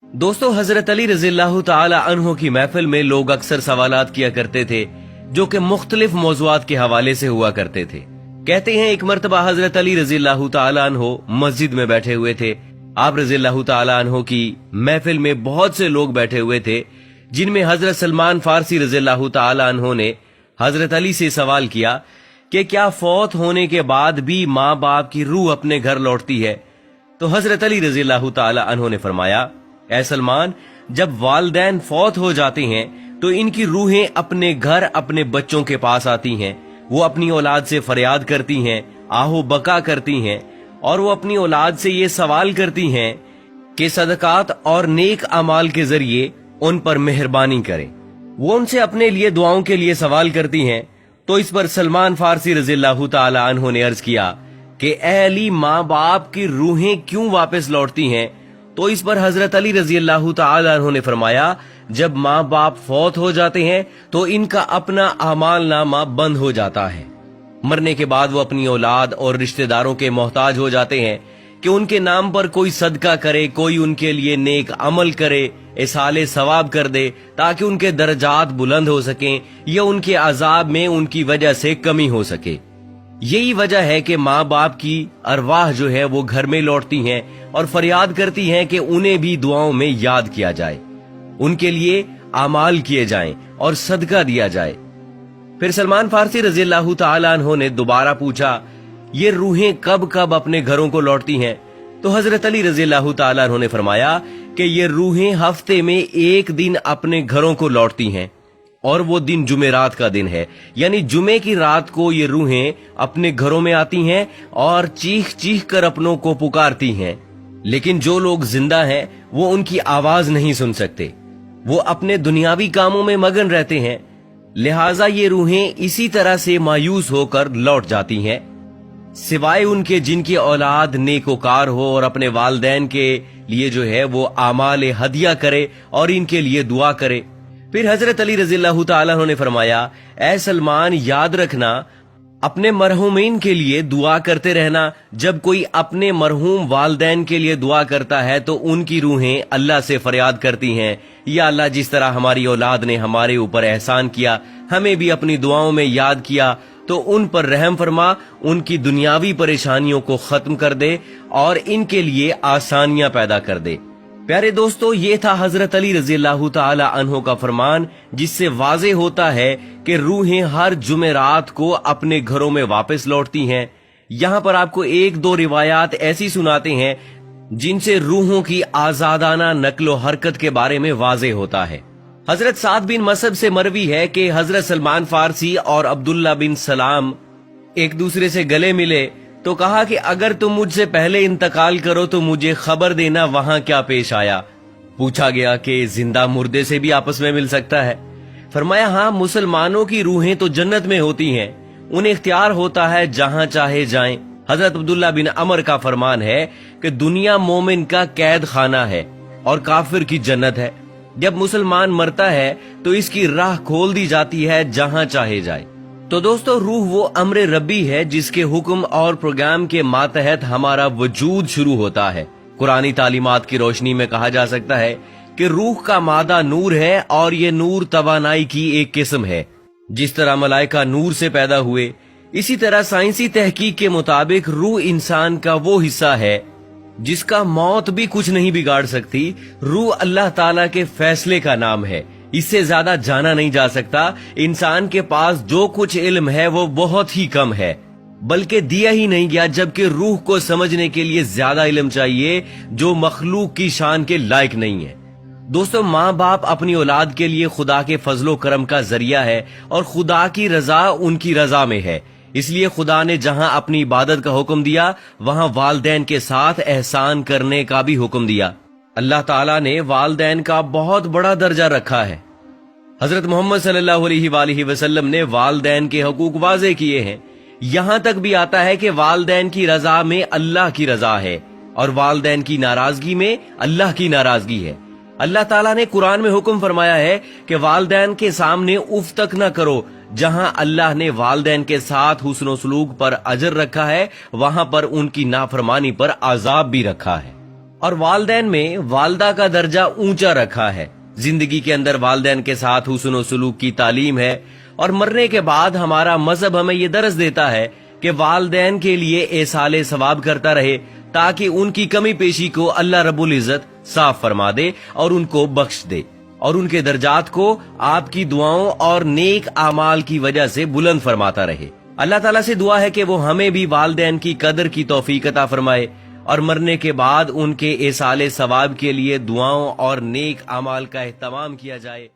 दोस्तों, हजरत अली रजी अल्लाह ताला अन्हो की महफिल में लोग अक्सर सवालात किया करते थे जो कि मुख्तलिफ मौज़ूआत के हवाले से हुआ करते थे। कहते हैं एक मर्तबा हजरत अली रजी अल्लाह ताला अन्हो मस्जिद में बैठे हुए थे। आप रजी अल्लाह ताला अन्हो की महफिल में बहुत से लोग बैठे हुए थे, जिनमें हजरत सलमान फारसी रजी अल्लाह ताला अन्हो ने हजरत अली से सवाल किया कि क्या फौत होने के बाद भी माँ बाप की रूह अपने घर लौटती है? तो हजरत अली रजी अल्लाह ताला अन्हो ने फरमाया, ऐ सलमान, जब वालिदैन फौत हो जाते हैं तो इनकी रूहें अपने घर अपने बच्चों के पास आती हैं। वो अपनी औलाद से फरियाद करती हैं, आहो बका करती हैं, और वो अपनी औलाद से ये सवाल करती हैं कि सदकात और नेक अमाल के जरिए उन पर मेहरबानी करें। वो उनसे अपने लिए दुआओं के लिए सवाल करती हैं। तो इस पर सलमान फारसी रजी अल्लाह ताला अन्हो ने अर्ज किया कि ऐ अली, माँ बाप की रूहें क्यों वापस लौटती हैं? तो इस पर हजरत अली रजी अल्लाह ताला अन्हो ने फरमाया, जब माँ बाप फौत हो जाते हैं तो इनका अपना अमाल नामा बंद हो जाता है। मरने के बाद वो अपनी औलाद और रिश्तेदारों के मोहताज हो जाते हैं कि उनके नाम पर कोई सदका करे, कोई उनके लिए नेक अमल करे, इसाले सवाब कर दे, ताकि उनके दर्जात बुलंद हो सकें या उनके अजाब में उनकी वजह से कमी हो सके। यही वजह है कि माँ बाप की अरवाह जो है वो घर में लौटती हैं और फरियाद करती हैं कि उन्हें भी दुआओं में याद किया जाए, उनके लिए आमाल किए जाएं और सदका दिया जाए। फिर सलमान फारसी रजी अल्लाह ताला अन्हो ने दोबारा पूछा, ये रूहें कब कब अपने घरों को लौटती हैं? तो हजरत अली रजी अल्लाह ताला अन्हो ने फरमाया कि ये रूहें हफ्ते में एक दिन अपने घरों को लौटती हैं, और वो दिन जुमेरात का दिन है, यानी जुमे की रात को ये रूहें अपने घरों में आती हैं और चीख चीख कर अपनों को पुकारती हैं। लेकिन जो लोग जिंदा हैं वो उनकी आवाज नहीं सुन सकते, वो अपने दुनियावी कामों में मगन रहते हैं। लिहाजा ये रूहें इसी तरह से मायूस होकर लौट जाती हैं, सिवाय उनके जिनकी औलाद नेकोकार हो और अपने वालिदैन के लिए जो है वो आमाल हदिया करे और इनके लिए दुआ करे। फिर हजरत अली रजी अल्लाह ताला ने फरमाया, ऐ सलमान, याद रखना, अपने मरहूमीन के लिए दुआ करते रहना। जब कोई अपने मरहूम वालिदैन के लिए दुआ करता है तो उनकी रूहें अल्लाह से फरियाद करती हैं, या अल्लाह, जिस तरह हमारी औलाद ने हमारे ऊपर एहसान किया, हमें भी अपनी दुआओं में याद किया, तो उन पर रहम फरमा, उनकी दुनियावी परेशानियों को खत्म कर दे और इनके लिए आसानियां पैदा कर दे। प्यारे दोस्तों, ये था हजरत अली रजी अल्लाह ताला अन्हो का फरमान, जिससे वाज़े होता है कि रूहें हर जुमेरात को अपने घरों में वापस लौटती हैं। यहाँ पर आपको एक दो रिवायात ऐसी सुनाते हैं जिनसे रूहों की आजादाना नक्लो हरकत के बारे में वाज़े होता है। हजरत साद बिन मसब से मरवी है कि हजरत सलमान फारसी और अब्दुल्ला बिन सलाम एक दूसरे से गले मिले तो कहा कि अगर तुम मुझसे पहले इंतकाल करो तो मुझे खबर देना वहां क्या पेश आया। पूछा गया कि जिंदा मुर्दे से भी आपस में मिल सकता है? फरमाया, हाँ, मुसलमानों की रूहें तो जन्नत में होती हैं, उन्हें इख्तियार होता है जहां चाहे जाएं। हजरत अब्दुल्ला बिन अमर का फरमान है कि दुनिया मोमिन का कैद खाना है और काफिर की जन्नत है। जब मुसलमान मरता है तो इसकी राह खोल दी जाती है जहां चाहे जाए। तो दोस्तों, रूह वो अम्र रब्बी है जिसके हुक्म और प्रोग्राम के मातहत हमारा वजूद शुरू होता है। कुरानी तालीमात की रोशनी में कहा जा सकता है कि रूह का मादा नूर है और ये नूर तवानाई की एक किस्म है। जिस तरह मलाइका नूर से पैदा हुए, इसी तरह साइंसी तहकीक के मुताबिक रूह इंसान का वो हिस्सा है जिसका मौत भी कुछ नहीं बिगाड़ सकती। रूह अल्लाह ताला के फैसले का नाम है, इससे ज्यादा जाना नहीं जा सकता। इंसान के पास जो कुछ इल्म है वो बहुत ही कम है, बल्कि दिया ही नहीं गया, जबकि रूह को समझने के लिए ज्यादा इल्म चाहिए जो मखलूक की शान के लायक नहीं है। दोस्तों, माँ बाप अपनी औलाद के लिए खुदा के फजलो करम का जरिया है और खुदा की रजा उनकी रजा में है। इसलिए खुदा ने जहां अपनी इबादत का हुक्म दिया वहां वालिदैन के साथ एहसान करने का भी हुक्म दिया। अल्लाह ताला ने वालिदैन का बहुत बड़ा दर्जा रखा है। हजरत मोहम्मद सल्लल्लाहु अलैहि वसल्लम ने वालिदैन के हकूक वाज़े किए हैं। यहाँ तक भी आता है कि वालिदैन की रजा में अल्लाह की रजा है और वालिदैन की नाराजगी में अल्लाह की नाराजगी है। अल्लाह ताला ने कुरान में हुक्म फरमाया है कि वालिदैन के सामने उफ तक न करो। जहां अल्लाह ने वालिदैन के साथ हुस्न सलूक पर अजर रखा है, वहां पर उनकी नाफरमानी पर अजाब भी रखा है। اور والدین میں والدہ کا درجہ اونچا رکھا ہے۔ زندگی کے اندر والدین کے ساتھ حسن و سلوک کی تعلیم ہے، اور مرنے کے بعد ہمارا مذہب ہمیں یہ درس دیتا ہے کہ والدین کے لیے ایصال ثواب کرتا رہے، تاکہ ان کی کمی پیشی کو اللہ رب العزت صاف فرما دے اور ان کو بخش دے، اور ان کے درجات کو آپ کی دعاؤں اور نیک اعمال کی وجہ سے بلند فرماتا رہے۔ اللہ تعالیٰ سے دعا ہے کہ وہ ہمیں بھی والدین کی قدر کی توفیق عطا فرمائے، اور مرنے کے بعد ان کے ایصال ثواب کے لیے دعاؤں اور نیک اعمال کا اہتمام کیا جائے۔